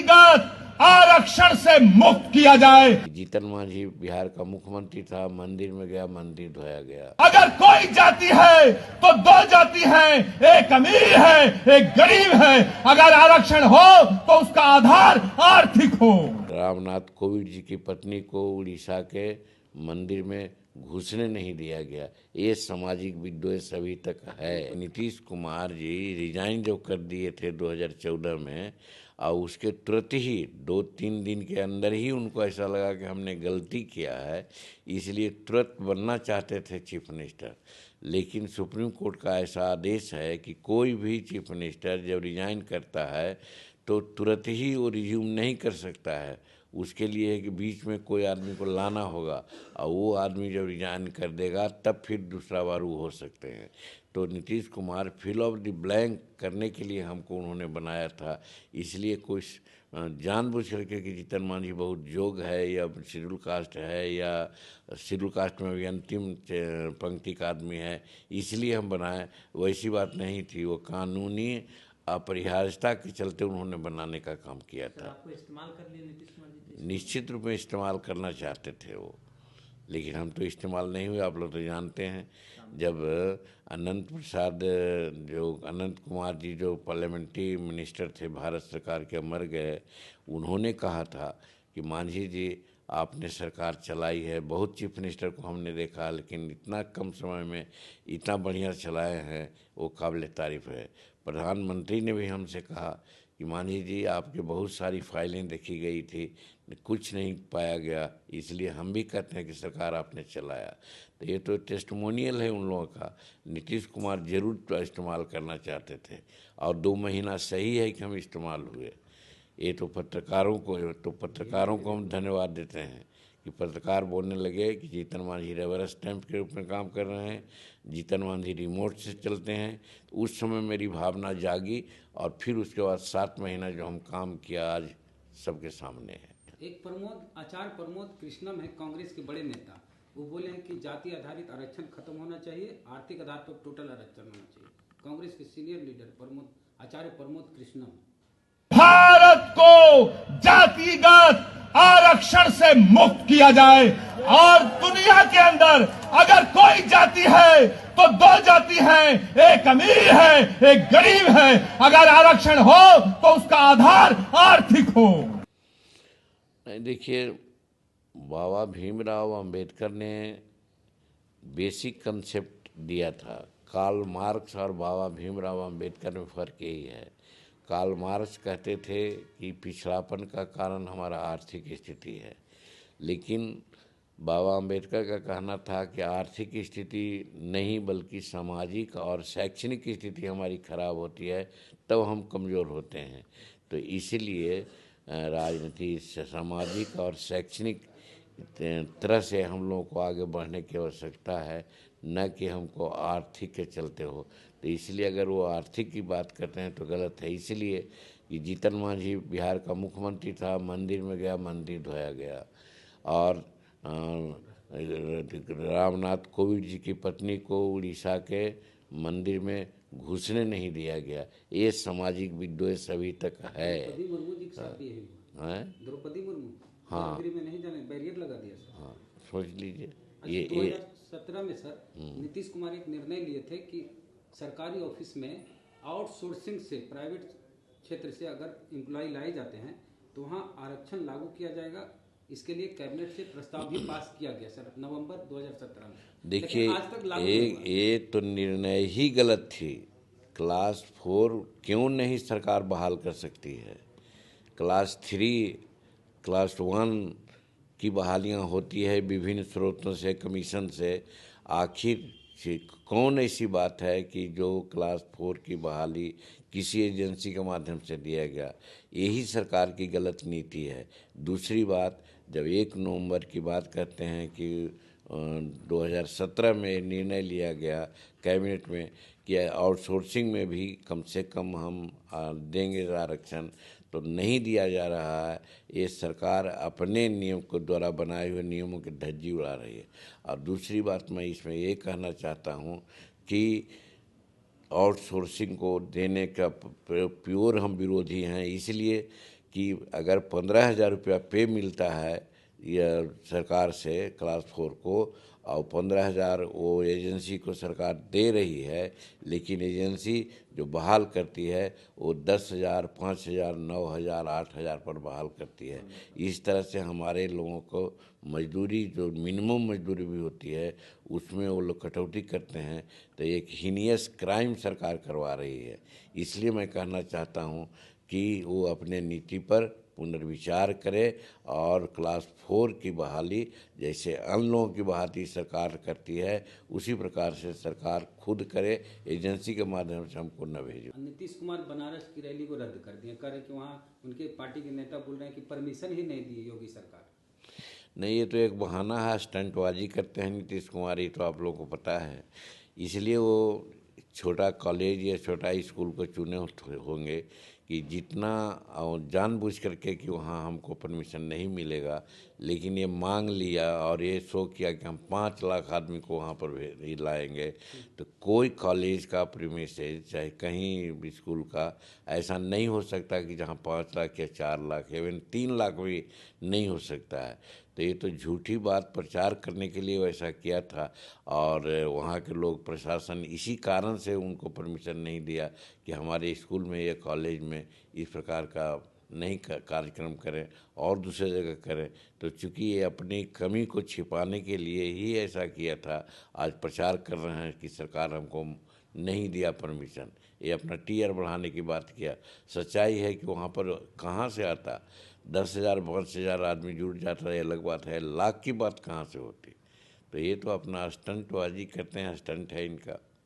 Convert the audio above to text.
जातिगत आरक्षण से मुक्त किया जाए। जीतन मांझी बिहार का मुख्यमंत्री था, मंदिर में गया, मंदिर धोया गया। अगर कोई जाति है तो दो जाति है, एक अमीर है एक गरीब है। अगर आरक्षण हो तो उसका आधार आर्थिक हो। रामनाथ कोविंद जी की पत्नी को उड़ीसा के मंदिर में घुसने नहीं दिया गया। ये सामाजिक विद्वेष अभी तक है। नीतीश कुमार जी रिजाइन जो कर दिए थे 2014 में, और उसके तुरंत ही 2-3 दिन के अंदर ही उनको ऐसा लगा कि हमने गलती किया है, इसलिए तुरंत बनना चाहते थे चीफ मिनिस्टर। लेकिन सुप्रीम कोर्ट का ऐसा आदेश है कि कोई भी चीफ मिनिस्टर जब रिजाइन करता है तो तुरंत ही वो रिज्यूम नहीं कर सकता है। उसके लिए है कि बीच में कोई आदमी को लाना होगा, और वो आदमी जब रिजाइन कर देगा तब फिर दूसरा बार वो हो सकते हैं। तो Nitish Kumar fill off the blank करने के लिए हमको उन्होंने बनाया था। इसलिए कोई जानबूझ करके कि जीतन मांझी बहुत योग्य है या शेड्यूल कास्ट है या शेड्यूल कास्ट में भी अंतिम पंक्ति का आदमी है, इसलिए हम बनाए, वैसी बात नहीं थी। वो कानूनी अपरिहार्यता के चलते उन्होंने बनाने का काम किया था। आपको इस्तेमाल कर लिया नीतीश कुमार जी? निश्चित रूप में इस्तेमाल करना चाहते थे वो, लेकिन हम तो इस्तेमाल नहीं हुए। आप लोग तो जानते हैं, जब अनंत कुमार जी जो पार्लियामेंट्री मिनिस्टर थे भारत सरकार के, मर गए, उन्होंने कहा था कि मांझी जी आपने सरकार चलाई है, बहुत चीफ मिनिस्टर को हमने देखा, लेकिन इतना कम समय में इतना बढ़िया चलाए हैं, वो काबिल तारीफ़ है। प्रधानमंत्री ने भी हमसे कहा कि मांझी जी आपकी बहुत सारी फाइलें देखी गई थी, कुछ नहीं पाया गया, इसलिए हम भी कहते हैं कि सरकार आपने चलाया। तो ये तो टेस्टिमोनियल है उन लोगों का। नीतीश कुमार जरूर तो इस्तेमाल करना चाहते थे, और 2 महीना सही है कि हम इस्तेमाल हुए। ये तो पत्रकारों को हम धन्यवाद देते हैं कि पत्रकार बोलने लगे कि जीतन मांझी रबर स्टैंप के रूप में काम कर रहे हैं, जीतन मांझी रिमोट से चलते हैं। तो उस समय मेरी भावना जागी, और फिर उसके बाद 7 महीना जो हम काम किया आज सबके सामने है। एक आचार्य प्रमोद कृष्णम है, कांग्रेस के बड़े नेता, वो बोले हैं कि जाति आधारित आरक्षण खत्म होना चाहिए, आर्थिक आधार पर टोटल आरक्षण होना चाहिए। कांग्रेस के सीनियर लीडर आचार्य प्रमोद कृष्णम। भारत को जातिगत आरक्षण से मुक्त किया जाए, और दुनिया के अंदर अगर कोई जाति है तो दो जाति है, एक अमीर है एक गरीब है। अगर आरक्षण हो तो उसका आधार आर्थिक हो। देखिए, बाबा भीमराव अंबेडकर ने बेसिक कंसेप्ट दिया था। कार्ल मार्क्स और बाबा भीमराव अंबेडकर में फ़र्क यही है। कार्ल मार्क्स कहते थे कि पिछड़ापन का कारण हमारा आर्थिक स्थिति है, लेकिन बाबा अंबेडकर का कहना था कि आर्थिक स्थिति नहीं बल्कि सामाजिक और शैक्षणिक स्थिति हमारी खराब होती है, तब हम कमज़ोर होते हैं। तो इसीलिए राजनीति, सामाजिक और शैक्षणिक तरह से हम लोगों को आगे बढ़ने की आवश्यकता है, न कि हमको आर्थिक के चलते हो। तो इसलिए अगर वो आर्थिक की बात करते हैं तो गलत है। इसलिए कि जीतन मांझी बिहार का मुख्यमंत्री था, मंदिर में गया, मंदिर धोया गया। और रामनाथ कोविंद जी की पत्नी को उड़ीसा के मंदिर में घुसने नहीं दिया गया। ये सामाजिक विद्वेष अभी तक है। द्रौपदी मुर्मू जी के साथ भी है। द्रौपदी मुर्मू, हाँ, में नहीं जाने, बैरियर लगा दिया सर। हाँ, सोच लीजिए। ये 2017 में सर नीतीश कुमार एक निर्णय लिए थे कि सरकारी ऑफिस में आउटसोर्सिंग से, प्राइवेट क्षेत्र से अगर एम्प्लॉय लाए जाते हैं तो वहाँ आरक्षण लागू किया जाएगा। इसके लिए कैबिनेट से प्रस्ताव भी पास किया गया सर नवंबर 2017 में। देखिए, आज तक लागू ये तो निर्णय ही गलत थी। क्लास 4 क्यों नहीं सरकार बहाल कर सकती है? क्लास 3, क्लास 1 की बहालियां होती है विभिन्न स्रोतों से, कमीशन से। आखिर कौन ऐसी बात है कि जो क्लास 4 की बहाली किसी एजेंसी के माध्यम से दिया गया? यही सरकार की गलत नीति है। दूसरी बात, जब 1 नवंबर की बात करते हैं कि 2017 में निर्णय लिया गया कैबिनेट में कि आउटसोर्सिंग में भी कम से कम हम देंगे आरक्षण, तो नहीं दिया जा रहा है। ये सरकार अपने नियम को द्वारा बनाए हुए नियमों की धज्जी उड़ा रही है। और दूसरी बात मैं इसमें ये कहना चाहता हूँ कि आउटसोर्सिंग को देने का प्योर हम विरोधी हैं, इसलिए कि अगर 15,000 रुपया पे मिलता है या सरकार से क्लास 4 को, और 15,000 वो एजेंसी को सरकार दे रही है, लेकिन एजेंसी जो बहाल करती है वो 10,000, 5,000, 9,000, 8,000 पर बहाल करती है। इस तरह से हमारे लोगों को मजदूरी, जो मिनिमम मजदूरी भी होती है, उसमें वो लोग कटौती करते हैं। तो एक हीनियस क्राइम सरकार करवा रही है। इसलिए मैं कहना चाहता हूँ कि वो अपने नीति पर पुनर्विचार करे और क्लास 4 की बहाली जैसे अन्य लोगों की बहाली सरकार करती है, उसी प्रकार से सरकार खुद करे, एजेंसी के माध्यम से हमको न भेजे। नीतीश कुमार बनारस की रैली को रद्द कर दिए, कह रहे कि वहाँ उनके पार्टी के नेता बोल रहे हैं कि परमिशन ही नहीं दी योगी सरकार। नहीं, ये तो एक बहाना है, स्टंटबाजी करते हैं नीतीश कुमार, ये तो आप लोगों को पता है। इसलिए वो छोटा कॉलेज या छोटा स्कूल को चुने होंगे कि जितना जानबूझ करके कि वहाँ हमको परमिशन नहीं मिलेगा, लेकिन ये मांग लिया और ये शो किया कि हम 5 लाख आदमी को वहाँ पर लाएंगे। तो कोई कॉलेज का प्रीमिसेस चाहे कहीं स्कूल का ऐसा नहीं हो सकता कि जहाँ 5 लाख या 4 लाख, इवन 3 लाख भी नहीं हो सकता है। तो ये तो झूठी बात प्रचार करने के लिए वैसा किया था, और वहाँ के लोग, प्रशासन इसी कारण से उनको परमिशन नहीं दिया कि हमारे स्कूल में या कॉलेज में इस प्रकार का नहीं कार्यक्रम करें और दूसरे जगह करें। तो चूँकि ये अपनी कमी को छिपाने के लिए ही ऐसा किया था, आज प्रचार कर रहे हैं कि सरकार हमको नहीं दिया परमिशन, ये अपना टीआर बढ़ाने की बात किया। सच्चाई है कि वहाँ पर कहाँ से आता, 10,000, 5,000 आदमी जुड़ जाता है अलग बात है, लाख की बात कहाँ से होती। तो ये तो अपना स्टंटबाजी करते हैं, स्टंट है इनका।